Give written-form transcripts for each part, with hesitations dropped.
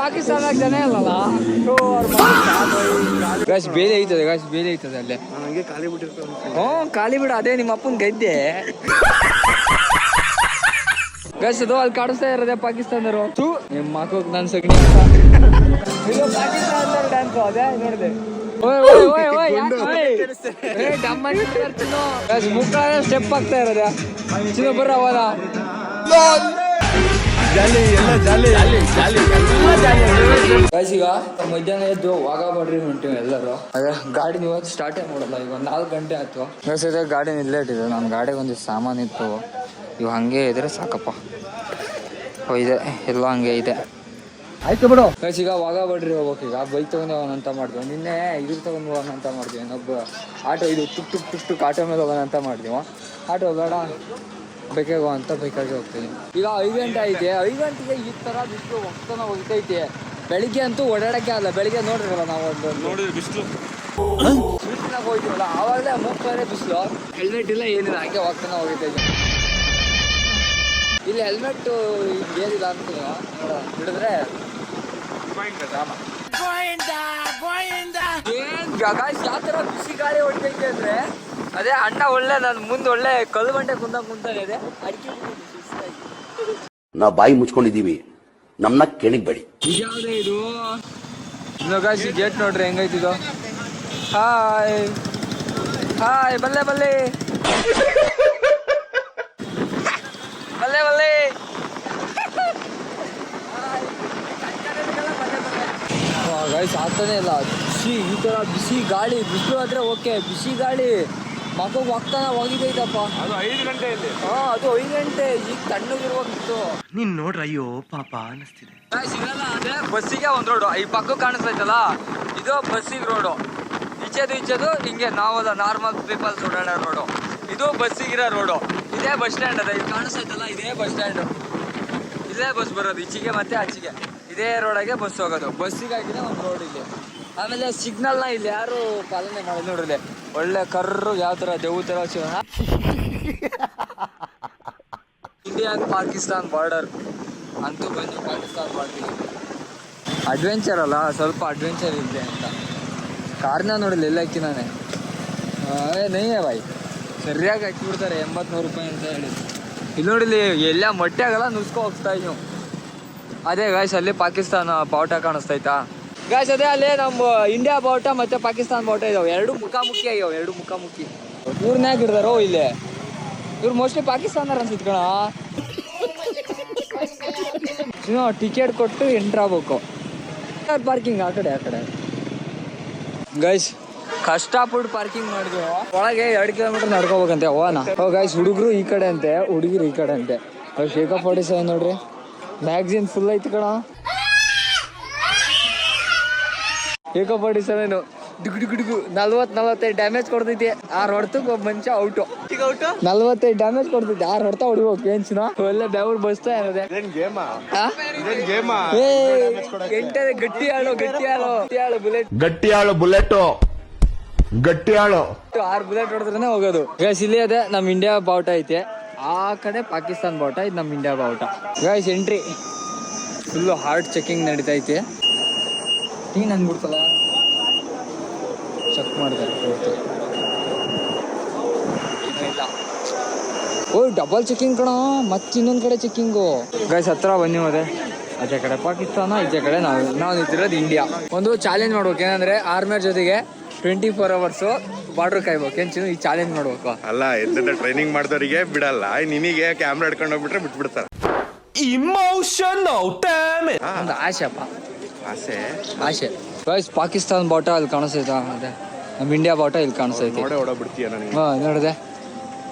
ಪಾಕಿಸ್ತಾನದಾಗ ಜನ ಇಲ್ಲಲ್ಲ ಗಾಯ್ಸ್ ಬೇಲೆ ಐತದೆ ಗಾಯ್ಸ್ ಬೇಲೆ ಐತದೆ ಅಲ್ಲೇ ನನಗೆ ಖಾಲಿ ಬಿಟ್ಟಿರ್ತಾರೆ. ಹ್ಞೂ ಖಾಲಿ ಬಿಡು, ಅದೇ ನಿಮ್ಮ ಅಪ್ಪನ ಗದ್ದೆ ಗಾಯ್ಸ್. ಅದು ಅಲ್ಲಿ ಕಾಣಿಸ್ತಾ ಇರೋದೇ ಪಾಕಿಸ್ತಾನದವರು. ನಿಮ್ಮ ಮಕ್ಕಳು ನನ್ ಸಗಣಿ ಇದು ಪಾಕಿಸ್ತಾನದವ್ರ ಡ್ಯಾನ್ಸ್ ಅದೇ ನೋಡಿದೆ. ಮುಖ ಸ್ಟೆಪ್ ಆಗ್ತಾ ಇರೋದ ಚಿನ್ನ ಬರ್ರ ಅವನ ಈಗ ಮಧ್ಯಾಹ್ನ ಎದ್ದು ವಾಗ ಬಾಡ್ರಿ ಹೊಂಟಿವಿ ಎಲ್ಲರೂ. ಅದೇ ಗಾಡಿ ಇವತ್ತು ಸ್ಟಾರ್ಟೇ ಮಾಡಲ್ಲ. ಈಗ 4 ಗಂಟೆ ಆಯ್ತು. ಗಾಡಿ ನಿಲ್ಲೇಟಿದೆ. ನನ್ನ ಗಾಡಿಗೆ ಒಂದಿಷ್ಟು ಸಾಮಾನು ಇತ್ತು. ಇವು ಹಂಗೆ ಇದ್ರೆ ಸಾಕಪ್ಪ. ಇದೆ ಎಲ್ಲ ಹಂಗೆ ಇದೆ. ಆಯ್ತು ಬಿಡು. ಈಗ ವಾಗ ಬಾಡ್ರಿ ಹೋಗ್ಬೇಕು. ಈಗ ಬೈಕ್ ತಗೊಂಡು ಹೋಗೋಣ ಅಂತ ಮಾಡಿದ್ವಿ. ನಿನ್ನೆ ಇದ್ರ ತಗೊಂಡು ಹೋಗೋಣ ಅಂತ ಮಾಡಿದ್ವಿ. ಇನ್ನೊಬ್ಬ ಆಟೋ ಇದು ಟುಕ್ ಆಟೋ ಮೇಲೆ ಹೋಗೋಣ ಅಂತ ಮಾಡಿದ್ವಿ. ಆಟೋ ಬೇಡ ಬೈಕಾಗ ಅಂತ ಬೈಕಾಗೆ ಹೋಗ್ತೀನಿ. ಈಗ 5 ಗಂಟೆ ಐತೆ. 5 ಗಂಟೆಗೆ ಈ ಥರ ಬಿಸಿಲು ಹೋಗ್ತಾನೆ ಹೋಗ್ತೈತೆ. ಬೆಳಿಗ್ಗೆ ಅಂತೂ ಓಡಾಡಕ್ಕೆ ಆಗಲ್ಲ. ಬೆಳಿಗ್ಗೆ ನೋಡಿರಲ್ಲ ನಾವು ಒಂದು ಬಿಸಿಲಾಗ ಹೋಗ್ತೀವಲ್ಲ ಆವಾಗಲೇ ಮೂಗ್ತಾರೆ ಬಿಸಿಲು. ಹೆಲ್ಮೆಟ್ ಇಲ್ಲ ಏನಿಲ್ಲ, ಹಂಗೆ ಹೋಗ್ತಾನೆ ಹೋಗ್ತೈತೆ. ಇಲ್ಲಿ ಹೆಲ್ಮೆಟ್ ಏನಿಲ್ಲ ಅಂತ ಹಿಡಿದ್ರೆ ಯಾವ ತರ ಬಿಸಿ ಗಾಳಿ ಹೊಡಿತೈತೆ ಅಂದ್ರೆ ಅದೇ ಅಣ್ಣ ಒಳ್ಳೆ ನನ್ ಮುಂದೆ ಒಳ್ಳೆ ಕಲ್ಲು ಬಂಡೆ ಕುಂತಾನೆ ಇದೆ. ಅಡಿಕೆ ನಾವು ಬಾಯಿ ಮುಚ್ಕೊಂಡಿದೀವಿ, ನಮ್ನ ಕೆಣಿಗ್ಬೇಡಿ. ಇದ್ಯಾವ್ದೇ ಇದು ಗಾಯ್ಸ್. ಗೇಟ್ ನೋಡ್ರಿ ಹೆಂಗೈತಿದು. ಹಾಯ್ ಹಾಯ್ ಬಲ್ಲೆ ಬಲ್ಲೆ ಬಲ್ಲೆ ಬಲ್ಲೆ. ಗಾಯ್ಸ್ ಆಗ್ತಾನೆ ಇಲ್ಲ. ಬಿಸಿ ಈ ತರ ಬಿಸಿ ಗಾಳಿ. ಬಿಸಿಲು ಆದ್ರೆ ಓಕೆ, ಬಿಸಿ ಗಾಳಿ ಮಗು ಹೋಗ್ತಾನೆ ಹೋಗಿದ್ದೈತಪ್ಪ. ಅದು 5 ಗಂಟೆಯಲ್ಲಿ. ಅದು 5 ಗಂಟೆ. ಈಗ ತಣ್ಣಗಿರ್ಬೇಕಿತ್ತು. ನೀನ್ ನೋಡ್ರ ಅಯ್ಯೋ ಪಾಪ ಅನಿಸ್ತಿದೆ. ಸಿಗಲ್ಲ. ಅದೇ ಬಸ್ಸಿಗೆ ಒಂದ್ ರೋಡು ಈ ಪಕ್ಕ ಕಾಣಿಸ್ತೈತಲ್ಲ, ಇದು ಬಸ್ಸಿಗೆ ರೋಡು. ಈಚೆದು ಹಿಂಗೆ ನಾವಲ್ಲ ನಾರ್ಮಲ್ ಪೀಪಲ್ಸ್ ಓಡಾಡೋ ರೋಡು. ಇದು ಬಸ್ಸಿಗಿರೋ ರೋಡು. ಇದೇ ಬಸ್ ಸ್ಟ್ಯಾಂಡ್ ಅದ. ಇದು ಕಾಣಿಸ್ತೈತಲ್ಲ ಇದೇ ಬಸ್ ಸ್ಟ್ಯಾಂಡ್. ಇದೇ ಬಸ್ ಬರೋದು ಈಚೆಗೆ ಮತ್ತೆ ಆಚೆಗೆ. ಇದೇ ರೋಡಾಗೆ ಬಸ್ ಹೋಗೋದು. ಬಸ್ಸಿಗಾಗಿದೆ ಒಂದು ರೋಡ್ ಇಲ್ಲಿ. ಆಮೇಲೆ ಸಿಗ್ನಲ್ನ ಇಲ್ಲಿ ಯಾರು ಪಾಲನೆ ಮಾಡೋದು ನೋಡ್ರಿ. ಒಳ್ಳೆ ಕರ್ರು ಯಾವ ತರ ದೇವು ತರ. ಇಂಡಿಯಾ ಪಾಕಿಸ್ತಾನ್ ಬಾರ್ಡರ್ ಅಂತೂ ಬಂದು ಪಾಕಿಸ್ತಾನ್ ಬಾರ್ಡರ್. ಅಡ್ವೆಂಚರ್ ಅಲ್ಲ, ಸ್ವಲ್ಪ ಅಡ್ವೆಂಚರ್ ಇದೆ ಅಂತ. ಕಾರ್ನ ನೋಡಿಲ್ಲ ಎಲ್ಲ ಹಾಕಿನಾನೆ. ನೈಯೇ ಬಾಯ್ ಸರಿಯಾಗಿ ಹಾಕಿಬಿಡ್ತಾರೆ. 80-100 ರೂಪಾಯಿ ಅಂತ ಹೇಳಿ. ಇಲ್ಲಿ ನೋಡಿಲ್ಲಿ ಎಲ್ಲ ಮೊಟ್ಟೆ ಆಗಲ್ಲ, ನುಸ್ಕೊ ಹೋಗ್ತಾ ಇದ್ದೀವಿ. ಅದೇ ಗಾಯ್ಸ್ ಅಲ್ಲಿ ಪಾಕಿಸ್ತಾನ ಬಾವುಟ ಕಾಣಿಸ್ತೈತಾ ಗಾಯ್ಸ್. ಅದೇ ಅಲ್ಲಿ ನಮ್ಮ ಇಂಡಿಯಾ ಬಾವುಟ ಮತ್ತೆ ಪಾಕಿಸ್ತಾನ ಬಾವುಟ ಇದಾವೆ. 2 ಮುಖಾಮುಖಿ ಆಗ್ಯಾವ. 2 ಮುಖಾಮುಖಿ. ಇವ್ರನ್ಯಾಗ ಹಿಡ್ದಾರೋ ಇಲ್ಲಿ. ಇವ್ರು ಮೋಸ್ಟ್ಲಿ ಪಾಕಿಸ್ತಾನ ಅನ್ಸಿತ್ ಕಣ. ಟಿಕೆಟ್ ಕೊಟ್ಟು ಎಂಟ್ರ್ ಆಗ್ಬೇಕು. ಪಾರ್ಕಿಂಗ್ ಆ ಕಡೆ ಗೈಸ್. ಕಷ್ಟಪಟ್ಟು ಪಾರ್ಕಿಂಗ್ ಮಾಡಿದ್ವಿ. ಒಳಗೆ 2 ಕಿಲೋಮೀಟರ್ ನಡ್ಕೋಬೇಕಂತೆ. ಹೋಗೋಣ. ಗೈಸ್ ಹುಡುಗರು ಈ ಕಡೆ ಅಂತೆ, ಹುಡುಗಿರು ಈ ಕಡೆ ಅಂತೆ. ಶೇಖ 47 ನೋಡ್ರಿ. ಮ್ಯಾಗ್ಝಿನ್ ಫುಲ್ ಐತಿ ಕಣ. ಶೇಖ 47 ಡಿಗು 40-45 ಡ್ಯಾಮೇಜ್ ಕೊಡ್ತೈತಿ. 6 ಹೊಡ್ತಕ್ಕೆ ಒಬ್ಬ ಮನುಷ್ಯ ಔಟು. 45 ಡ್ಯಾಮೇಜ್ ಕೊಡ್ತೈತಿ. 6 ಹೊಡ್ತಾ ಹೊಡಿಬೇಕು. ಏನ್ಸಿನ ಒಳ್ಳೆ ಬೆವ್ರು ಬಸ್ತಾ ಇರೋದೆ. ಗಟ್ಟಿ ಆಳು 6 ಬುಲೆಟ್ ಹೊಡೆದ್ರೆ ಹೋಗೋದು. ಗೈಸ್ ಇಲ್ಲಿ ಅದೇ ನಮ್ ಇಂಡಿಯಾ ಬಾವುಟ ಐತೆ. ಆ ಕಡೆ ಪಾಕಿಸ್ತಾನ್ ಬಾವುಟ. ಇದು ನಮ್ ಇಂಡಿಯಾ ಬಾವುಟ. Guys entry full hard checking ನಡೀತೈತೆ. ಟೀನ್ ಅಂದ್ಬಿಡ್ತಲ್ಲ, ಚೆಕ್ ಮಾಡ್ತಾರೆ. ಡಬಲ್ ಚೆಕಿಂಗ್ ಕಣ. ಮತ್ತೆ ಇನ್ನೊಂದ್ ಕಡೆ ಚೆಕಿಂಗು. ಗೈಸ್ ಹತ್ರ ಬನ್ನಿ. ಅದೇ ಕಡೆ ಪಾಕಿಸ್ತಾನ, ಈಚೆ ಕಡೆ ನಾವು ನಿಂತಿರೋದು ಇಂಡಿಯಾ. ಒಂದು ಚಾಲೆಂಜ್ ಮಾಡ್ಬೇಕು. ಏನಂದ್ರೆ ಆರ್ಮಿಯರ್ ಜೊತೆಗೆ 24 hours ಬಾರ್ಡರ್ ಕಾಯ್ಬೇಕು. ಏನ್ ಈ ಚಾಲೆಂಜ್ ಮಾಡ್ಬೇಕು. ಅಲ್ಲ ಎದ್ದ ಟ್ರೈನಿಂಗ್ ಮಾಡಿದವರಿಗೆ ಬಿಡಲ್ಲ, ನಿನಗೆ ಕ್ಯಾಮ್ರಾ ಹಿಡ್ಕೊಂಡು ಹೋಗ್ಬಿಟ್ರೆ ಬಿಟ್ಬಿಡ್ತಾರೆ. ಒಂದು ಆಸೆಪ್ಪ, ಆಸೆ. ಗೈಸ್ ಪಾಕಿಸ್ತಾನ ಬಾವುಟ ಅಲ್ಲಿ ಕಾಣಿಸ್ತೈತಾ? ಅದೇ ನಮ್ಮ ಇಂಡಿಯಾ ಬಾವುಟ ಇಲ್ಲಿ ಕಾಣಿಸ್ತೈತಿ. ನೋಡಿದೆ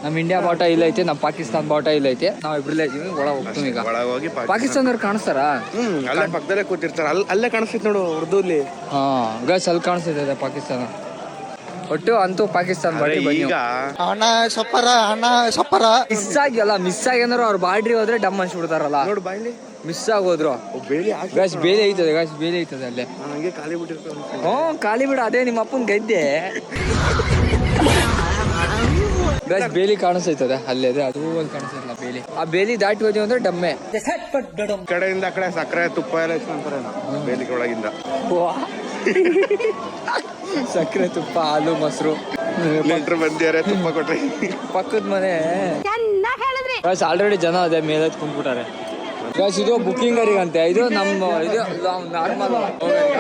ನಮ್ಮ ಇಂಡಿಯಾ ಬಾವುಟ ಇಲ್ಲೈತೆ, ನಮ್ಮ ಪಾಕಿಸ್ತಾನ ಬಾವುಟ ಇಲ್ಲೈತೆ. ನಾವ್ ಇಬ್ರಲ್ಲೇ ಇದೀವಿ. ಒಳಗೆ ಹೋಗ್ತೀವಿ. ಈಗ ಒಳಗೋಗಿ ಪಾಕಿಸ್ತಾನದವ್ರು ಕಾಣಿಸ್ತಾರ. ಅಲ್ಲೇ ಪಕ್ಕದಲ್ಲೇ ಕೂತಿರ್ತಾರ. ಅಲ್ಲೇ ಕಾಣಿಸ್ತೈತಿ ನೋಡು ಉರ್ದುಲಿ. ಗೈಸ್ ಅಲ್ಲಿ ಕಾಣಿಸ್ತೈತೆ ಪಾಕಿಸ್ತಾನ. ಒಟ್ಟು ಅಂತೂ ಪಾಕಿಸ್ತಾನ ಬಾಡಿ ಮಿಸ್ ಆಗಿ ಏನಾರು ಅವ್ರ ಬಾಡ್ರಿ ಹೋದ್ರೆ ಡಮ್ ಅನ್ಸ್ಬಿಡ್ತಾರಲ್ಲ. ನೋಡು ಬಾಯ್ಲಿ ಮಿಸ್ ಆಗೋದ್ರು. ಗಾಯ್ಸ್ ಬೇಲೆ ಐತದೆ ಅಲ್ಲೇ. ಖಾಲಿ ಬಿಟ್ಟಿರ್ತಾರೆ. ಖಾಲಿ ಬಿಡು, ಅದೇ ನಿಮ್ಮ ಅಪ್ಪನ ಗದ್ದೆ. ಗಾಯ್ಸ್ ಬೇಲಿ ಕಾಣಿಸ್ತೈತದೆ ಅಲ್ಲೇ. ಅದು ಅಲ್ಲಿ ಕಾಣಿಸ್ತೈತಲ್ಲ ಬೇಲಿ. ಆ ಬೇಲಿ ದಾಟಿ ಹೋದ್ವಿ ಅಂದ್ರೆ ಡಮ್ಮೆ. ಕಡೆಯಿಂದ ಆ ಕಡೆ ಸಕ್ಕರೆ ತುಪ್ಪ ಎಲ್ಲ ಇಸ್ಕೊಂತಾರೆ ಬೇಲಿಗೆ ಒಳಗಿಂದ. ಸಕ್ಕರೆ ತುಪ್ಪ ಹಾಲು ಮೊಸರು ನೆಂಟ್ರು ಬಂದಿದ್ದಾರೆ ತುಪ್ಪ ಕೊಟ್ರಿ. ಪಕ್ಕದ ಮನೆ ಆಲ್ರೆಡಿ ಜನ ಅದೇ ಮೇಲೆ ಕುಂತ್ಬಿಟ್ಟಾರೆ. ಇದು ಬುಕ್ಕಿಂಗ್ ಅವರಿಗಂತೆ. ಇದು ನಮ್ಮ ಇದು ನಾರ್ಮಲ್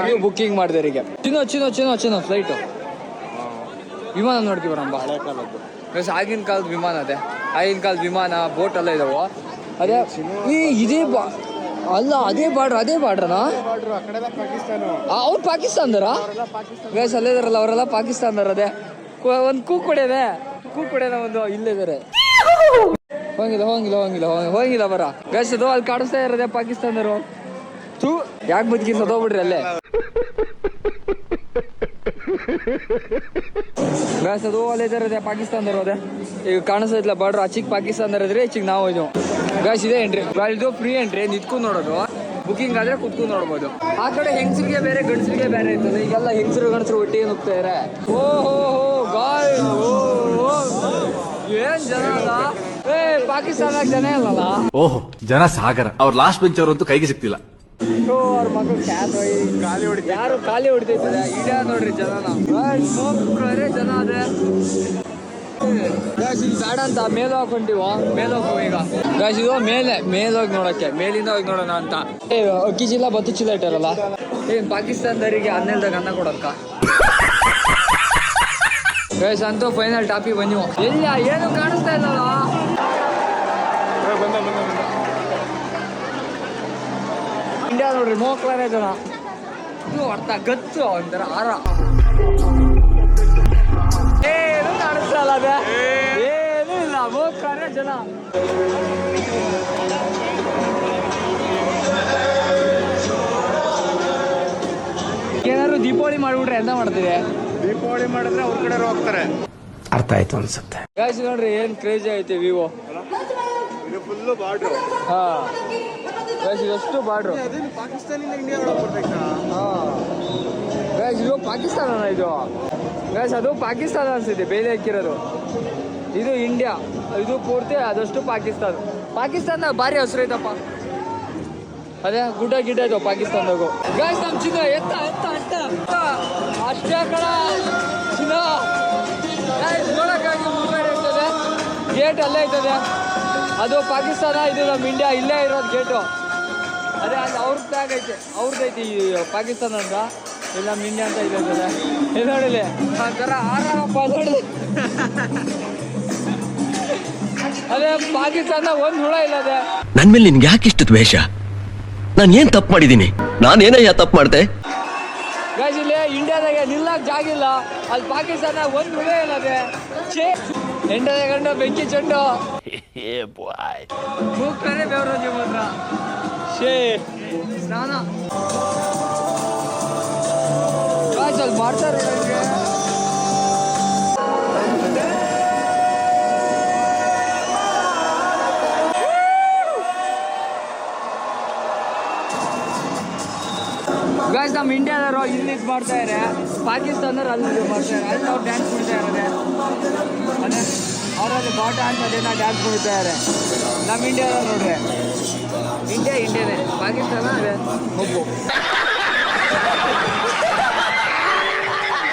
ಇದು ಬುಕ್ಕಿಂಗ್ ಮಾಡಿದವರಿಗೆ. ಚಿನ್ನೋ ಫ್ಲೈಟು ವಿಮಾನ ನೋಡ್ತೀವಿ ಬರಮ್ಮ. ಹಳೆ ಕಾಲದ್ದು ಆಗಿನ ಕಾಲದ ವಿಮಾನ ಅದೇ. ಆಗಿನ ಕಾಲದ ವಿಮಾನ ಬೋಟ್ ಎಲ್ಲ ಇದಾವ. ಅದೇ ಇದೇ ಅಲ್ಲ ಅದೇ ಬಾರ್ಡ್ರನಾ? ಅವ್ರು ಪಾಕಿಸ್ತಾನದರ ಗೈಸ್ ಅಲ್ಲೇ ಇದಾರಲ್ಲ ಅವರೆಲ್ಲ ಪಾಕಿಸ್ತಾನದವ್ರ. ಅದೇ ಒಂದು ಕೂಕೊಡೆನ ಒಂದು ಇಲ್ಲಿದ್ದಾರೆ. ಹೋಗಿಲ್ಲ ಬರ ಗೈಸ್. ಅದು ಅಲ್ಲಿ ಕಾಣಿಸ್ತಾ ಇರೋದೇ ಪಾಕಿಸ್ತಾನದವರು. ಯಾಕೆ ಬದುಕಿ ಸದೋಗ್ಬಿಡ್ರಿ ಅಲ್ಲೇ ಗೈಸ್. ಅದು ಅಲ್ಲೇ ಇದಾರೆ ಪಾಕಿಸ್ತಾನದವರು. ಅದೇ ಈಗ ಕಾಣಿಸ್ತಾ ಇದ್ಲ ಬಾರ್ಡ್ರ್. ಆಚಿಗೆ ಪಾಕಿಸ್ತಾನದವ್ರು ಇದ್ರೆ ಈಚಿಗೆ ನಾವು ಇದು ಗೈಸ್. ಇದೆ ಎಂಟ್ರಿ. ಇದು ಫ್ರೀ ಎಂಟ್ರಿ. ನಿಂತ್ಕೊಂಡು ನೋಡೋದು. ಬುಕಿಂಗ್ ಆದ್ರೆ ಕುತ್ಕೊಂಡು ನೋಡ್ಬೋದು. ಆ ಕಡೆ ಹೆಂಗಸರಿಗೆ ಬೇರೆ ಗಂಡಸರಿಗೆ ಬೇರೆ ಇರ್ತದೆ. ಈಗೆಲ್ಲ ಹೆಂಗಸರು ಗಂಡಸರು ಒಟ್ಟಿಗೆ ನುಗ್ತಾ ಇದಾರೆ. ಓಹೋ ಗಾಯ್ ಏನ್ ಜನ ಅಲ್ಲ. ಪಾಕಿಸ್ತಾನ ಜನ ಅಲ್ಲಲ್ಲ. ಓಹೋ ಜನ ಸಾಗರ. ಅವ್ರ ಲಾಸ್ಟ್ ಬೆಂಚ್ ಅವರಂತೂ ಕೈಗೆ ಸಿಕ್ತಿಲ್ಲ. ಅವ್ರ ಮಕ್ಕಳು ಯಾರು ಖಾಲಿ ಹೊಡಿತೈತದೆ. ಇಡ ನೋಡ್ರಿ ಜನನ ಜನ ಅದೇ. ಬೇಡ ಅಂತ ಮೇಲೆ ಹಾಕೊಂಡಿವ. ಮೇಲೆ ಹೋಗುವ ಈಗ ಗಾಯ್ಸ್. ಇದು ಮೇಲೋಗಿ ನೋಡಕ್ಕೆ. ಮೇಲಿಂದ ಹೋಗಿ ನೋಡೋಣ ಅಂತ. ಅಕ್ಕಿ ಚೀಲ ಬತ್ತು ಚೀಲ ಇಟ್ಟಾರಲ್ಲ. ಏನ್ ಪಾಕಿಸ್ತಾನದವರಿಗೆ 12ದಾಗ ಅನ್ನ ಕೊಡಕ್ಕ ಗೈಸ್. ಅಂತೂ ಫೈನಲ್ ಟಾಪಿಗೆ ಬಂದಿವು. ಎಲ್ಲ ಏನು ಕಾಣಿಸ್ತಾ ಇಲ್ಲಲ್ಲ. ಇಂಡಿಯಾ ನೋಡ್ರಿ ಮೋಕ್ಲಾರೇ ಜನ. ಇದು ಅರ್ಥ ಗತ್ತು ಒಂಥರ ಆರ. ಏನು ಕಾಣಿಸ್ತಲ್ಲ ಅದೇ. ಏನೂ ಇಲ್ಲ ಮೋಕ್ಲಾರೇ ಜನ. ಏನಾದ್ರು ದೀಪಾವಳಿ ಮಾಡ್ಬಿಟ್ರೆ ಎಂತ ಮಾಡ್ತೀವಿ? ದೀಪಾವಳಿ ಮಾಡಿದ್ರೆ ಅವ್ರ ಕಡೆ ಹೋಗ್ತಾರೆ. ಅರ್ಥ ಆಯ್ತು ಅನ್ಸುತ್ತೆ. ಗೈಸ್ ನೋಡ್ರಿ ಏನ್ ಕ್ರೇಜಿ ಐತೆ ವಿವೋ. ಇದು ಫುಲ್ಲು ಬಾರ್ಡ್ರು. ಹಾ ಗೈಸ್ ಇದಷ್ಟು ಬಾರ್ಡ್ರು. ಪಾಕಿಸ್ತಾನಿಂದ ಇಂಡಿಯಾ ಒಳಗೆ ಬರ್ಬೇಕಾ? ಗೈಸ್ ಇದು ಪಾಕಿಸ್ತಾನ. ಇದು ಗೈಸ್ ಅದು ಪಾಕಿಸ್ತಾನ ಅನ್ಸಿದೆ ಬೇಲಿ ಹಾಕಿರೋದು. ಇದು ಇಂಡಿಯಾ. ಇದು ಪೂರ್ತಿ ಅದಷ್ಟು ಪಾಕಿಸ್ತಾನ ಭಾರಿ ಹೆಸರು ಐತಪ್ಪ. ಅದೇ ಗುಡ್ಡ ಗಿಡ್ಡ ಇದಾವ ಪಾಕಿಸ್ತಾನದಾಗು. ಗೈಸ್ ನಮ್ ಚಿನ್ನ ಎತ್ತ ಅಷ್ಟೇ ಕಡ ಚಿನ್ನ ನೋಡಕ್ಕಾಗಿ ಮುಂದ್ಗಡೆ ಇರ್ತದೆ. ಗೇಟ್ ಅಲ್ಲೇ ಇರ್ತದೆ. ಅದು ಪಾಕಿಸ್ತಾನ. ಇದು ನಮ್ಮ ಇಂಡಿಯಾ. ಇಲ್ಲೇ ಇರೋದು ಗೇಟು. ಅದೇ ಅಲ್ಲಿ ಅವ್ರ ಫ್ಲಾಗ್ ಐತೆ. ಅವ್ರದ್ದೈತಿ ಈ ಪಾಕಿಸ್ತಾನ ಅಂತ. ಇಲ್ಲಿ ನಮ್ಮ ಇಂಡಿಯಾ ಅಂತ ಇದೆ. ಇದು ನೋಡಿಲಿ ಒಂಥರ ಆರಾಮಪ್ಪ ನೋಡಿಲಿ. ಅದೇ ಪಾಕಿಸ್ತಾನ ಒಂದ್ ಹುಳ ಇಲ್ಲ. ಅದೇ ನನ್ ಮೇಲೆ ನಿನ್ಗೆ ಯಾಕೆ ಇಷ್ಟು ದ್ವೇಷ? ನಾನು ಏನ್ ತಪ್ಪು ಮಾಡಿದ್ದೀನಿ? ನಾನೇನಯ್ಯ ತಪ್ಪು ಮಾಡ್ದೆ? ಗೈಸ್ ಇಲ್ಲಿ ಇಂಡಿಯಾದಾಗೆ ನಿಲ್ಲಕ್ ಜಾಗಿಲ್ಲ. ಅಲ್ಲಿ ಪಾಕಿಸ್ತಾನ ಒಂದ್ ಹುಳ ಇಲ್ಲ. ಅದೇ ಎಂಟದ ಗಂಡು ಬೆಂಕಿ ಚೆಂಡು ಮೂಗ್ತಾರೆ ಬೆವರೋಜಿ ಮಾತ್ರ. ಸ್ನಾನ ಗೈಸ್ ಅಲ್ಲಿ ಮಾಡ್ತಾರೆ. ಗೈಸ್ ನಮ್ಮ ಇಂಡಿಯಾದವರು ಇಲ್ಲಿ ಮಾಡ್ತಾ ಇದ್ದಾರೆ. ಪಾಕಿಸ್ತಾನದವ್ರು ಅಲ್ಲಿ ಮಾಡ್ತಾ ಇದ್ದಾರೆ. ಅಲ್ಲಿ ಅವ್ರು ಡ್ಯಾನ್ಸ್ ಮಾಡ್ತಾ ಇದ್ದಾರೆ. ಅದೇ ಅವರಲ್ಲಿ ಬಾಟ ಅಂತ ಅದೇನ ಡ್ಯಾನ್ಸ್ ಮಾಡ್ತಾ ಇದ್ದಾರೆ. ನಮ್ಮ ಇಂಡಿಯಾದವ್ರು ನೋಡ್ರೆ ಇಂಡಿಯಾನೇ. ಪಾಕಿಸ್ತಾನ ಅದೇ ಒಬ್ಬು.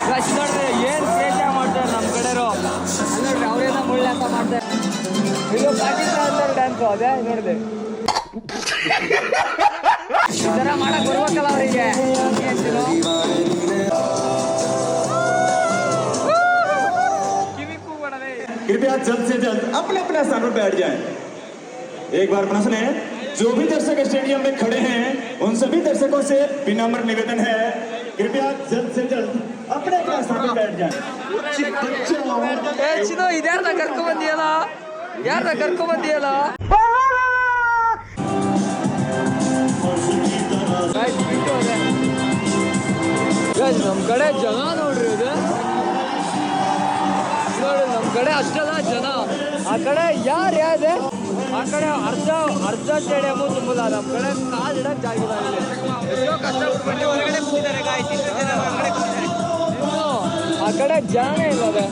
ಗೈಸ್ ನೋಡ್ರಿ ಏನು ಕ್ರೇಜಾಗಿ ಮಾಡ್ತಾರೆ ನಮ್ಮ ಕಡೆಯವರು. ಅಲ್ಲಿ ನೋಡ್ರಿ ಅವರೇನ ಮುಳ್ಳು ಅಂತ ಮಾಡ್ತಾರೆ. ಇದು ಪಾಕಿಸ್ತಾನದವ್ರ ಡ್ಯಾನ್ಸು. ಅದೇ ನೋಡಿದೆ ಈ ಥರ ಮಾಡಕ್ ಬರ್ಬೇಕಲ್ಲ ಅವರಿಗೆ. कृपया जल्द से जल्द अपने अपने स्थान पर बैठ जाएं। एक बार पुनः सुने, जो भी दर्शक स्टेडियम में खड़े हैं उन सभी दर्शकों से विनम्र निवेदन है, कृपया जल्द से जल्द अपने अपने स्थान पर बैठ जाएं। ಚಿನ್ನು ಇದ್ಯಾರ್ದ ಕರ್ಕೊಂಡ್ಬಂದಿಯಲ್ಲ? ಯಾರ್ದ ಕರ್ಕೊಂಡ್ಬಂದಿಯಲ್ಲ? ನಮ್ ಕಡೆ ಜನ ನೋಡ್ರಿ. ಇದು ನೋಡಿ ನಮ್ ಕಡೆ ಅಷ್ಟೆಲ್ಲ ಜನ. ಆ ಕಡೆ ಯಾರೇ ಆ ಕಡೆ ಅರ್ಧ ಸ್ಟೇಡಿಯಮ್ ತುಂಬಲ್ಲ. ನಮ್ ಕಡೆ ಕಾಲ್ ಇಡಕ್ ಜಾಗಿಲ್ಲ. ಆ ಕಡೆ ಜನನೇ ಇಲ್ಲ. ಅದೇ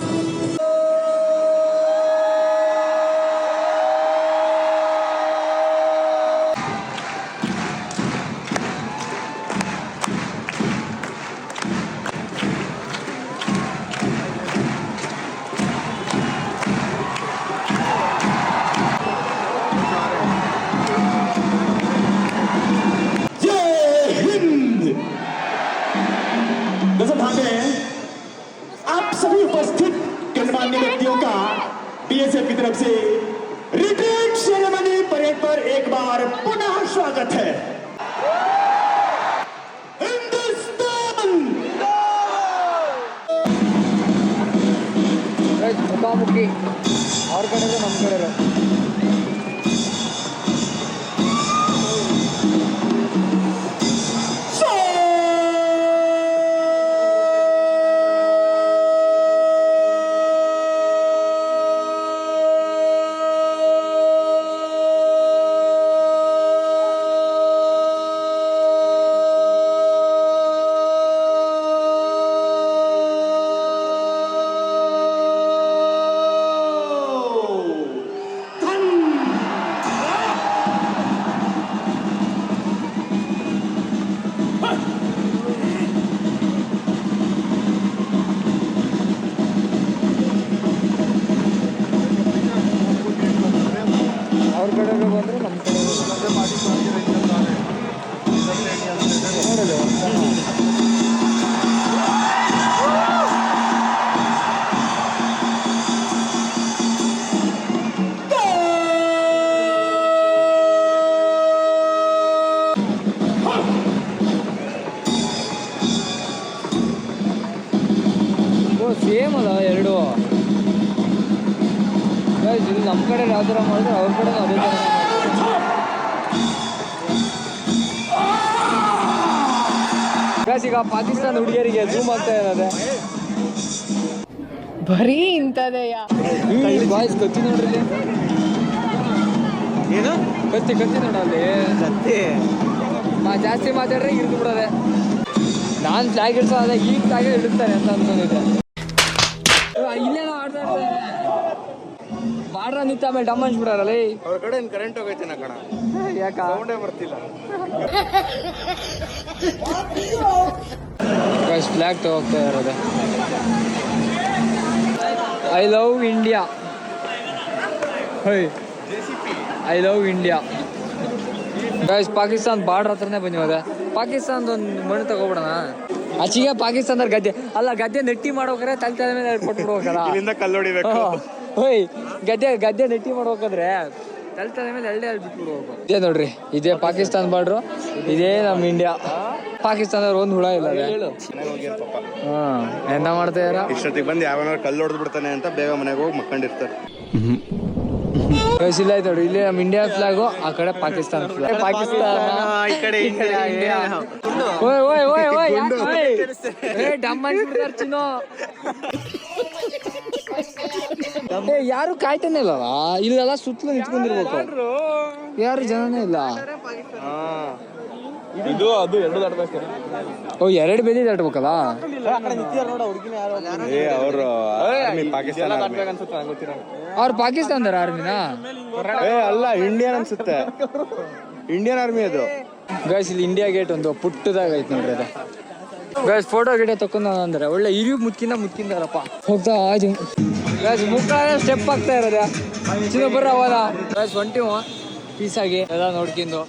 तरफ से रिट्रीट सेरेमनी परेड पर एक बार पुनः स्वागत है। हिंदुस्तान ಮುಖಾಮುಖಿ ಅವ್ರ ಕಡೆ ನಮ್ಮ ಕಡೆ ಅವ್ರ ಕಡೆ ಬಂದರೆ ನಮ್ಮ ಕಡೆ ಸೇಮ್ ಅಲ್ಲ ಎರಡು. ಇಲ್ಲಿ ನಮ್ಮ ಕಡೆ ಯಾವ ಥರ ಮಾಡಿದ್ರೆ ಅವ್ರ ಕಡೆ ಅದೇ ಥರ ಮಾಡ್ತಾರೆ. ಈಗ ಪಾಕಿಸ್ತಾನ ಹುಡುಗಿಯರಿಗೆ ಝೂಮ್ ಆಗ್ತಾ ಇರೋದೆ ಬರೀ ಇಂಥದೆಯಾ. ಬಾಯ್ಸ್ ಕತ್ತಿ ನೋಡ್ರಿ, ಏನು ಕತ್ತಿ ನೋಡಲ್ಲಿ ಜಾಸ್ತಿ ಮಾತಾಡ್ರೆ ಹಿಡಿದು ಬಿಡೋದೆ. ನಾನು ಫ್ಲಾಗ್ ಇಡ್ಸೋದೆ ಈಗ ಫ್ಲಾಗ್ ಇಡುತ್ತಾರೆ ಅಂತ ಅನ್ಕೊಂಡಿದ್ದೆ. ಇಲ್ಲೇನೋ ಆಡ್ತಾ ಬಾಡ್ರ ನಿಂತ ಆಮೇಲೆ ಡಮ್ ಅನ್ಸ್ಬಿಡಾರಲ್ಲ. ಅವ್ರ ಕಡೆ ಕರೆಂಟ್ ಹೋಗೈತಿ ನಾ ಕಣ, ಯಾಕ ಸೌಂಡೇ ಬರ್ತಿಲ್ಲ. ಫ್ಲಾಗ್ ತಗೋಗ್ತಾ ಇರೋದೆ. I love India, I love India. Guys Pakistan border ಹತ್ರನೇ ಬಂದಿವಾಗ. ಪಾಕಿಸ್ತಾನದ ಒಂದು ಮಣ್ಣು ತಗೋಬಿಡೋಣ. ಆಚೆಗೆ ಪಾಕಿಸ್ತಾನದ ಗದ್ದೆ ಅಲ್ಲ, ಗದ್ದೆ ನೆಟ್ಟಿ ಮಾಡ್ಬೇಕಾರೆ ತಲೆ ಮೇಲೆ ಕೊಟ್ಬಿಡ್ಬೇಕಲ್ಲ. ಇಲ್ಲಿಂದ ಕಲ್ಲು ಹೊಡಿಬೇಕು. ಹೋಯ್ ಗದ್ದೆ ನೆಟ್ಟಿ ಮಾಡ್ಬೇಕಾದ್ರೆ ತಲೆ ಮೇಲೆ ಎಳ್ಳೆ ಬಿಟ್ಬಿಡ್ಬೇಕು. ಇದೇ ನೋಡ್ರಿ, ಇದೇ ಪಾಕಿಸ್ತಾನ ಬಾರ್ಡ್ರು, ಇದೇ ನಮ್ಮ ಇಂಡಿಯಾ. ಪಾಕಿಸ್ತಾನದವ್ರು ಒಂದು ಹುಳ ಇಲ್ಲ. ಎಂತ ಮಾಡ್ತಾ ಇದಾರ ಇಷ್ಟೊತ್ತಿಗೆ ಬಂದು ಯಾವನಾರು ಕಲ್ಲು ಹೊಡೆದು ಬಿಡ್ತಾನೆ ಅಂತ ಬೇಗ ಮನೆಗೆ ಹೋಗಿ ಮಕ್ಕೊಂಡಿರ್ತಾರೆ. ಇಲ್ಲ ಆಯ್ತು ನೋಡಿ, ಇಲ್ಲಿ ನಮ್ಮ ಇಂಡಿಯಾ ಫ್ಲಾಗು, ಆ ಕಡೆ ಪಾಕಿಸ್ತಾನ ಫ್ಲಾಗ್. ಈ ಕಡೆ ಇಂಡಿಯಾ. ಯಾರು ಕಾಯ್ತಾನೆ ಇಲ್ಲಲ್ಲ, ಇಲ್ಲೆಲ್ಲ ಸುತ್ತಲೂ ನಿಂತ್ಕೊಂಡಿರ್ಬೇಕು, ಯಾರು ಜನನೇ ಇಲ್ಲ. ಇದು ಅದು ಎರಡು ದಾಟಬೇಕು. ಓ, ಎರಡು ಬೇದಿ ದಾಟ್ಬೇಕಲ್ಲ. ಅವರು ಪಾಕಿಸ್ತಾನ ಅವ್ರು ಪಾಕಿಸ್ತಾನದವ್ರ ಆರ್ಮಿನಾ? ಅಲ್ಲ, ಇಂಡಿಯನ್ ಅನ್ಸುತ್ತೆ, ಇಂಡಿಯನ್ ಆರ್ಮಿ ಅದು. ಗೈಸ್ ಇಲ್ಲಿ ಇಂಡಿಯಾ ಗೇಟ್ ಒಂದು ಪುಟ್ಟದಾಗ ಐತೆ ನೋಡ್ರಿ ಅದು. ಗೈಸ್ ಫೋಟೋ ಗಿಡ ತಕೊಂಡ ಅಂದ್ರೆ ಒಳ್ಳೆ ಹಿರಿಯು ಮುತ್ಕಿಂದಾರಪ್ಪ. ಹೋಗ್ತಾ ಆಯ್ತು ಗೈಸ್, ಮುಖ ಸ್ಟೆಪ್ ಆಗ್ತಾ ಇರೋದ ಚಿನ್ನ ಬರ್ರ ಅವಾಗ. ಗೈಸ್ ಹೊಂಟಿವ ಪೀಸಾಗಿ ಎಲ್ಲ ನೋಡ್ಕೊಂಡು